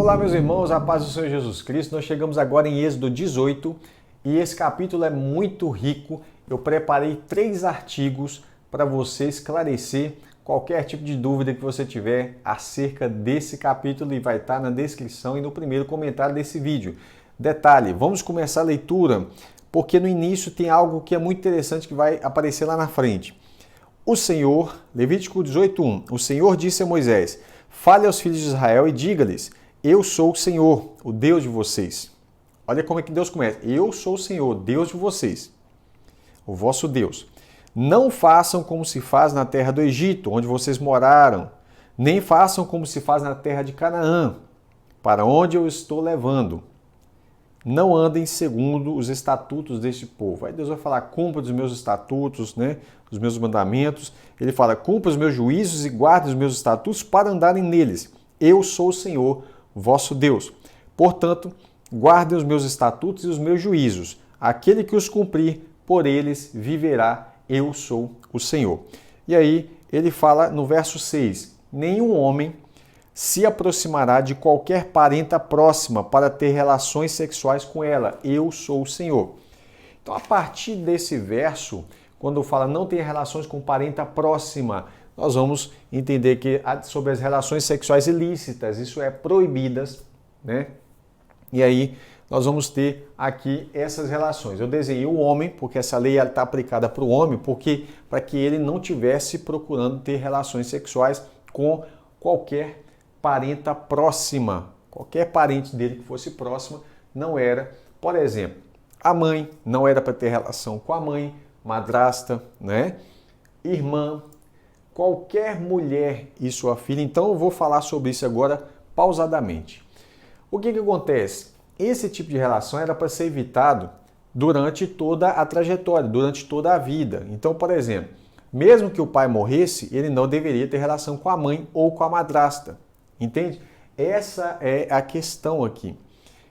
Olá, meus irmãos, a paz do Senhor Jesus Cristo. Nós chegamos agora em Êxodo 18 e esse capítulo é muito rico. Eu preparei 3 artigos para você esclarecer qualquer tipo de dúvida que você tiver acerca desse capítulo e vai estar na descrição e no primeiro comentário desse vídeo. Detalhe, vamos começar a leitura porque no início tem algo que é muito interessante que vai aparecer lá na frente. O Senhor, Levítico 18:1, o Senhor disse a Moisés: fale aos filhos de Israel e diga-lhes: eu sou o Senhor, o Deus de vocês. Olha como é que Deus começa. Eu sou o Senhor, Deus de vocês, o vosso Deus. Não façam como se faz na terra do Egito, onde vocês moraram, nem façam como se faz na terra de Canaã, para onde eu estou levando. Não andem segundo os estatutos deste povo. Aí Deus vai falar, cumpra os meus estatutos, né? Os meus mandamentos. Ele fala, cumpra os meus juízos e guarde os meus estatutos para andarem neles. Eu sou o Senhor, vosso Deus. Portanto, guardem os meus estatutos e os meus juízos. Aquele que os cumprir, por eles viverá. Eu sou o Senhor. E aí ele fala no verso 6, nenhum homem se aproximará de qualquer parenta próxima para ter relações sexuais com ela. Eu sou o Senhor. Então, a partir desse verso, quando fala não ter relações com parenta próxima, nós vamos entender que sobre as relações sexuais ilícitas, isso é proibidas, né? E aí nós vamos ter aqui essas relações. Eu desenhei o homem, porque essa lei está aplicada para o homem, porque para que ele não tivesse procurando ter relações sexuais com qualquer parenta próxima. Qualquer parente dele que fosse próxima não era, por exemplo, a mãe não era para ter relação com a mãe, madrasta, né? Irmã, qualquer mulher e sua filha. Então eu vou falar sobre isso agora pausadamente. O que acontece? Esse tipo de relação era para ser evitado durante toda a trajetória, durante toda a vida. Então, por exemplo, mesmo que o pai morresse, ele não deveria ter relação com a mãe ou com a madrasta. Entende? Essa é a questão aqui.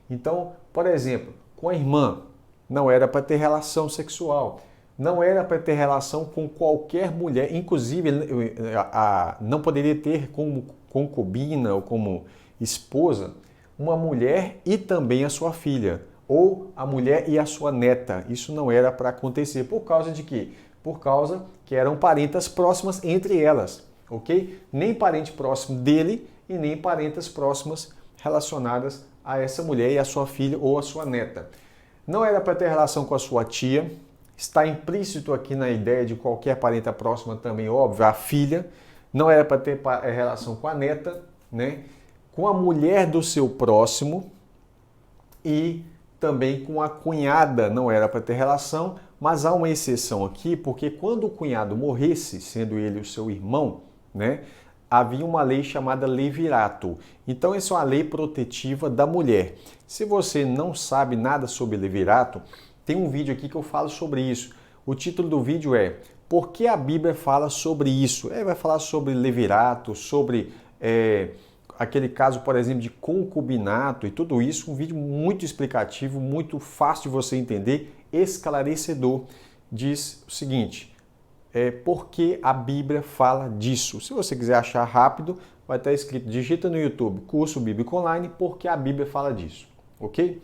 Então, por exemplo, com a irmã, não era para ter relação sexual. Não era para ter relação com qualquer mulher, inclusive não poderia ter como concubina ou como esposa uma mulher e também a sua filha, ou a mulher e a sua neta. Isso não era para acontecer. Por causa de quê? Por causa que eram parentas próximas entre elas, ok? Nem parente próximo dele e nem parentas próximas relacionadas a essa mulher e a sua filha ou a sua neta. Não era para ter relação com a sua tia. Está implícito aqui na ideia de qualquer parenta próxima também, óbvio, a filha. Não era para ter relação com a neta, né? Com a mulher do seu próximo e também com a cunhada não era para ter relação, mas há uma exceção aqui, porque quando o cunhado morresse, sendo ele o seu irmão, né? Havia uma lei chamada levirato. Então, essa é uma lei protetiva da mulher. Se você não sabe nada sobre levirato, tem um vídeo aqui que eu falo sobre isso. O título do vídeo é Por que a Bíblia fala sobre isso? Vai falar sobre levirato, sobre aquele caso, por exemplo, de concubinato e tudo isso. Um vídeo muito explicativo, muito fácil de você entender, esclarecedor. Diz o seguinte, por que a Bíblia fala disso? Se você quiser achar rápido, vai estar escrito, digita no YouTube, Curso Bíblico Online, por que a Bíblia fala disso, ok?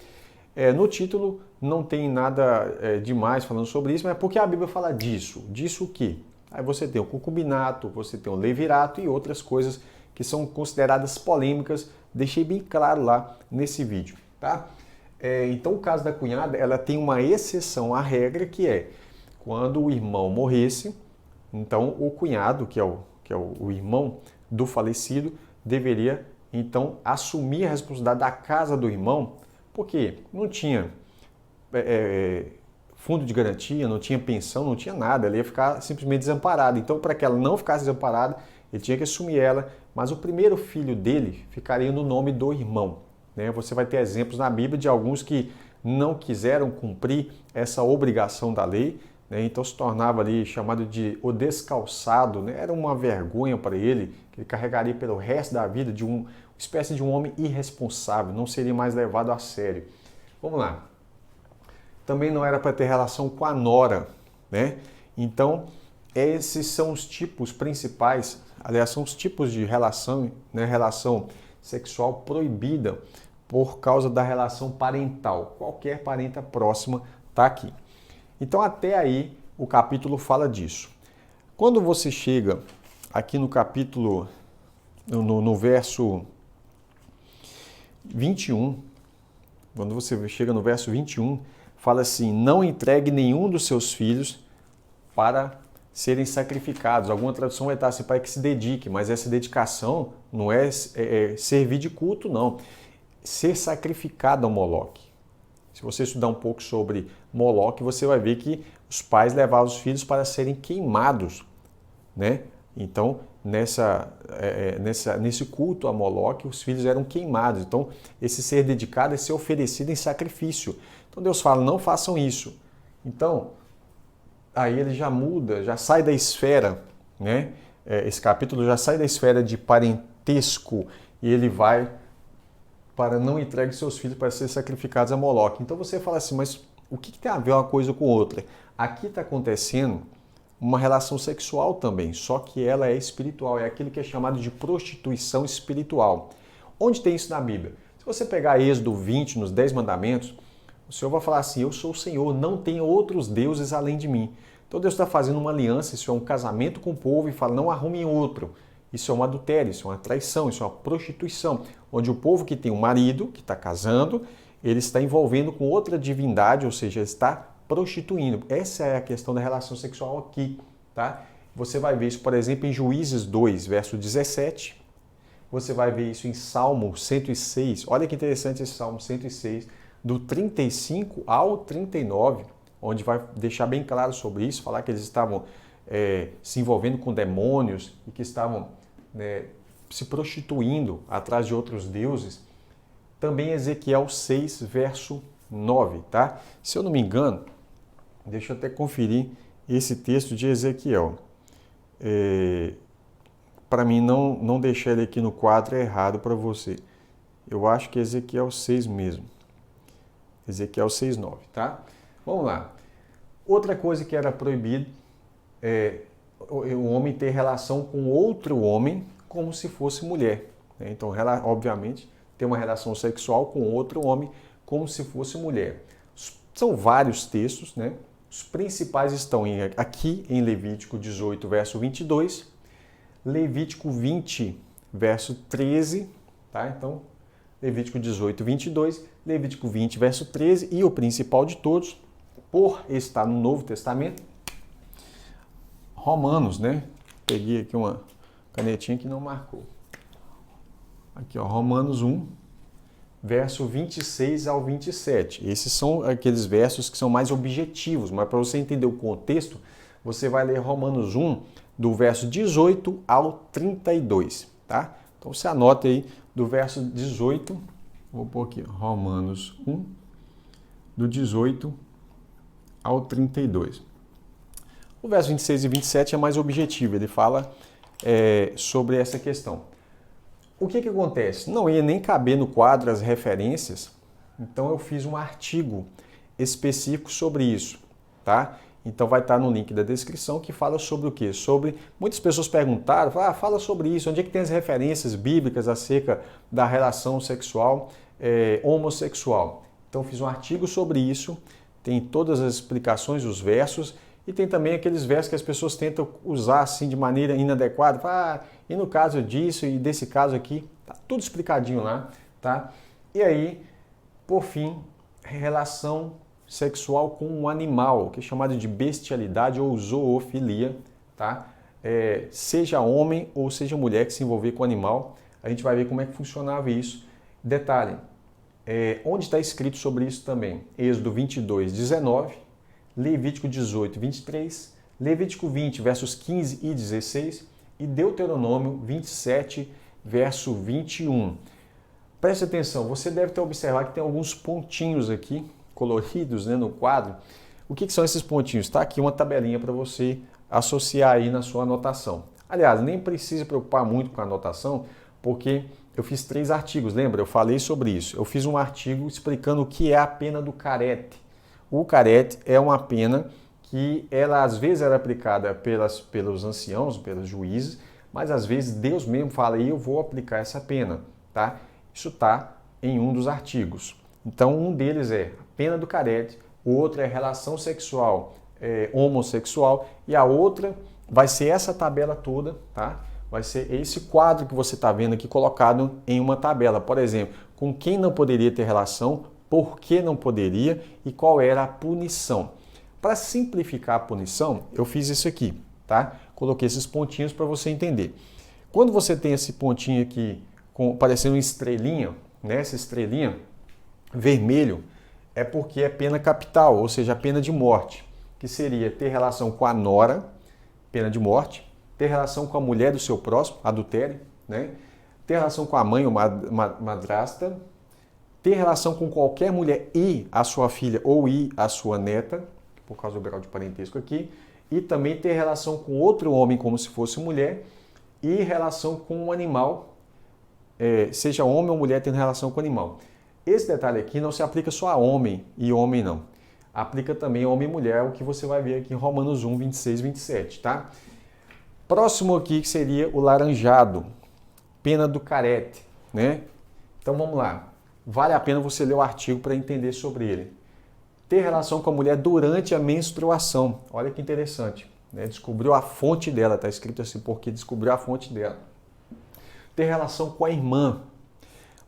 No título não tem nada demais falando sobre isso, mas por que a Bíblia fala disso? Disso o quê? Aí você tem o concubinato, você tem o levirato e outras coisas que são consideradas polêmicas, deixei bem claro lá nesse vídeo, tá? Então o caso da cunhada, ela tem uma exceção à regra que é, quando o irmão morresse, então o cunhado, que é o irmão do falecido, deveria então assumir a responsabilidade da casa do irmão, porque não tinha fundo de garantia, não tinha pensão, não tinha nada, ela ia ficar simplesmente desamparada. Então, para que ela não ficasse desamparada, ele tinha que assumir ela, mas o primeiro filho dele ficaria no nome do irmão, né? Você vai ter exemplos na Bíblia de alguns que não quiseram cumprir essa obrigação da lei, né? Então se tornava ali chamado de o descalçado, né? Era uma vergonha para ele, que ele carregaria pelo resto da vida de uma espécie de um homem irresponsável, não seria mais levado a sério. Vamos lá. Também não era para ter relação com a nora, né? Então, esses são os tipos principais, aliás, são os tipos de relação, né? Relação sexual proibida por causa da relação parental. Qualquer parenta próxima está aqui. Então até aí o capítulo fala disso. Quando você chega aqui no capítulo, no verso 21, quando você chega no verso 21, fala assim: não entregue nenhum dos seus filhos para serem sacrificados. Alguma tradução vai estar assim, para que se dedique, mas essa dedicação não é servir de culto, não. Ser sacrificado ao Moloque. Se você estudar um pouco sobre Moloque, você vai ver que os pais levavam os filhos para serem queimados, né? Então, nesse culto a Moloque, os filhos eram queimados. Então, esse ser dedicado é ser oferecido em sacrifício. Então, Deus fala, não façam isso. Então, aí ele já muda, já sai da esfera, né? Esse capítulo já sai da esfera de parentesco e ele vai para não entregue seus filhos para ser sacrificados a Moloque. Então você fala assim, mas o que tem a ver uma coisa com outra? Aqui está acontecendo uma relação sexual também, só que ela é espiritual, é aquilo que é chamado de prostituição espiritual. Onde tem isso na Bíblia? Se você pegar Êxodo 20, nos 10 mandamentos, o Senhor vai falar assim, eu sou o Senhor, não tem outros deuses além de mim. Então Deus está fazendo uma aliança, isso é um casamento com o povo e fala, não arrumem outro. Isso é um adultério, isso é uma traição, isso é uma prostituição, onde o povo que tem um marido, que está casando, ele está envolvendo com outra divindade, ou seja, está prostituindo. Essa é a questão da relação sexual aqui, tá? Você vai ver isso, por exemplo, em Juízes 2, verso 17. Você vai ver isso em Salmo 106. Olha que interessante esse Salmo 106, do 35 ao 39, onde vai deixar bem claro sobre isso, falar que eles estavam se envolvendo com demônios e que estavam se prostituindo atrás de outros deuses. Também Ezequiel 6, verso 9, tá? Se eu não me engano, deixa eu até conferir esse texto de Ezequiel. Para mim não deixar ele aqui no quadro é errado para você. Eu acho que é Ezequiel 6 mesmo. Ezequiel 6, 9, tá? Vamos lá. Outra coisa que era proibido é o homem ter relação com outro homem como se fosse mulher. Então, obviamente, ter uma relação sexual com outro homem como se fosse mulher. São vários textos, né? Os principais estão aqui em Levítico 18, verso 22, Levítico 20, verso 13, tá? Então, Levítico 18, 22, Levítico 20, verso 13 e o principal de todos, por estar no Novo Testamento, Romanos, né? Peguei aqui uma canetinha que não marcou. Aqui, ó, Romanos 1, verso 26 ao 27. Esses são aqueles versos que são mais objetivos, mas para você entender o contexto, você vai ler Romanos 1, do verso 18 ao 32, tá? Então você anota aí do verso 18, vou pôr aqui, Romanos 1, do 18 ao 32. O verso 26 e 27 é mais objetivo, ele fala sobre essa questão. O que acontece? Não ia nem caber no quadro as referências, então eu fiz um artigo específico sobre isso, tá? Então vai estar no link da descrição que fala sobre o quê? Sobre, muitas pessoas perguntaram, fala sobre isso, onde é que tem as referências bíblicas acerca da relação sexual homossexual? Então eu fiz um artigo sobre isso, tem todas as explicações, os versos, e tem também aqueles versos que as pessoas tentam usar assim de maneira inadequada. E no caso disso e desse caso aqui, tá tudo explicadinho lá, tá? E aí, por fim, relação sexual com um animal, que é chamado de bestialidade ou zoofilia, tá? Seja homem ou seja mulher que se envolver com animal, a gente vai ver como é que funcionava isso. Detalhe, onde está escrito sobre isso também? Êxodo 22, 19, Levítico 18, 23, Levítico 20, versos 15 e 16 e Deuteronômio 27, verso 21. Preste atenção, você deve ter observado que tem alguns pontinhos aqui, coloridos, né, no quadro. O que são esses pontinhos? Está aqui uma tabelinha para você associar aí na sua anotação. Aliás, nem precisa se preocupar muito com a anotação, porque eu fiz 3 artigos, lembra? Eu falei sobre isso. Eu fiz um artigo explicando o que é a pena do carete. O carete é uma pena que ela às vezes era aplicada pelos anciãos, pelos juízes, mas às vezes Deus mesmo fala, eu vou aplicar essa pena, tá? Isso está em um dos artigos. Então, um deles é a pena do carete, o outro é relação sexual homossexual e a outra vai ser essa tabela toda, tá? Vai ser esse quadro que você está vendo aqui colocado em uma tabela. Por exemplo, com quem não poderia ter relação, por que não poderia e qual era a punição. Para simplificar a punição, eu fiz isso aqui, tá? Coloquei esses pontinhos para você entender. Quando você tem esse pontinho aqui parecendo uma estrelinha, né? Essa estrelinha vermelho é porque é pena capital, ou seja, a pena de morte, que seria ter relação com a nora, pena de morte, ter relação com a mulher do seu próximo, adultério, né? Ter relação com a mãe ou madrasta, ter relação com qualquer mulher e a sua filha ou e a sua neta, por causa do grau de parentesco aqui, e também ter relação com outro homem como se fosse mulher e relação com um animal, seja homem ou mulher tendo relação com o animal. Esse detalhe aqui não se aplica só a homem e homem não. Aplica também homem e mulher, o que você vai ver aqui em Romanos 1, 26, 27, tá? Próximo aqui que seria o laranjado, pena do carete, né? Então vamos lá. Vale a pena você ler o artigo para entender sobre ele. Ter relação com a mulher durante a menstruação. Olha que interessante, né? Descobriu a fonte dela, tá escrito assim, porque descobriu a fonte dela. Ter relação com a irmã.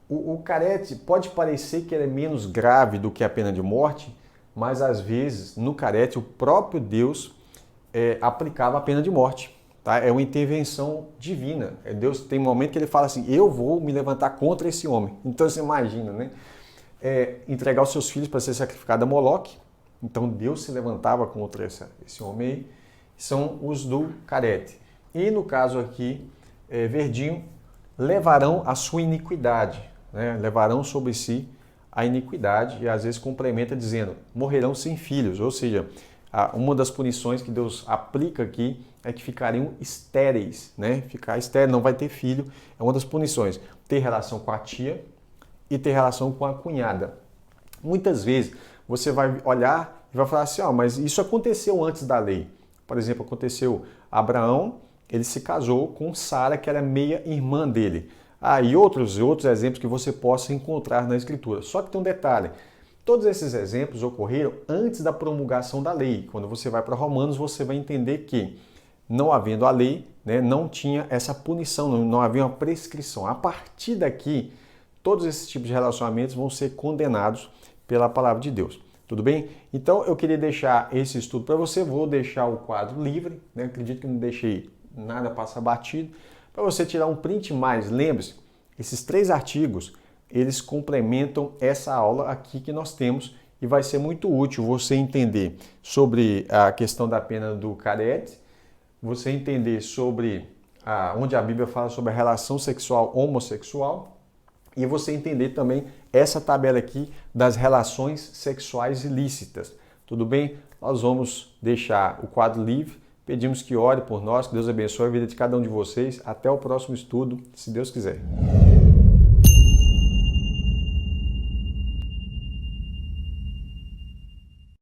O carete pode parecer que ele é menos grave do que a pena de morte, mas às vezes no carete o próprio Deus aplicava a pena de morte. Tá? É uma intervenção divina. Deus tem um momento que ele fala assim, eu vou me levantar contra esse homem. Então você imagina, né? Entregar os seus filhos para ser sacrificado a Moloque. Então Deus se levantava contra esse homem aí. São os do carete. E no caso aqui, verdinho, levarão a sua iniquidade. Né? Levarão sobre si a iniquidade e às vezes complementa dizendo, morrerão sem filhos. Ou seja, uma das punições que Deus aplica aqui é que ficariam estéreis, né? Ficar estéril, não vai ter filho, é uma das punições. Ter relação com a tia e ter relação com a cunhada. Muitas vezes você vai olhar e vai falar assim, mas isso aconteceu antes da lei. Por exemplo, aconteceu Abraão, ele se casou com Sara, que era meia-irmã dele. E outros exemplos que você possa encontrar na Escritura. Só que tem um detalhe, todos esses exemplos ocorreram antes da promulgação da lei. Quando você vai para Romanos, você vai entender que, não havendo a lei, né, não tinha essa punição, não havia uma prescrição. A partir daqui, todos esses tipos de relacionamentos vão ser condenados pela palavra de Deus. Tudo bem? Então, eu queria deixar esse estudo para você. Vou deixar o quadro livre, né? Acredito que não deixei nada passar batido. Para você tirar um print mais, lembre-se, esses 3 artigos, eles complementam essa aula aqui que nós temos e vai ser muito útil você entender sobre a questão da pena do carete, você entender sobre onde a Bíblia fala sobre a relação sexual homossexual e você entender também essa tabela aqui das relações sexuais ilícitas. Tudo bem? Nós vamos deixar o quadro livre. Pedimos que ore por nós, que Deus abençoe a vida de cada um de vocês. Até o próximo estudo, se Deus quiser.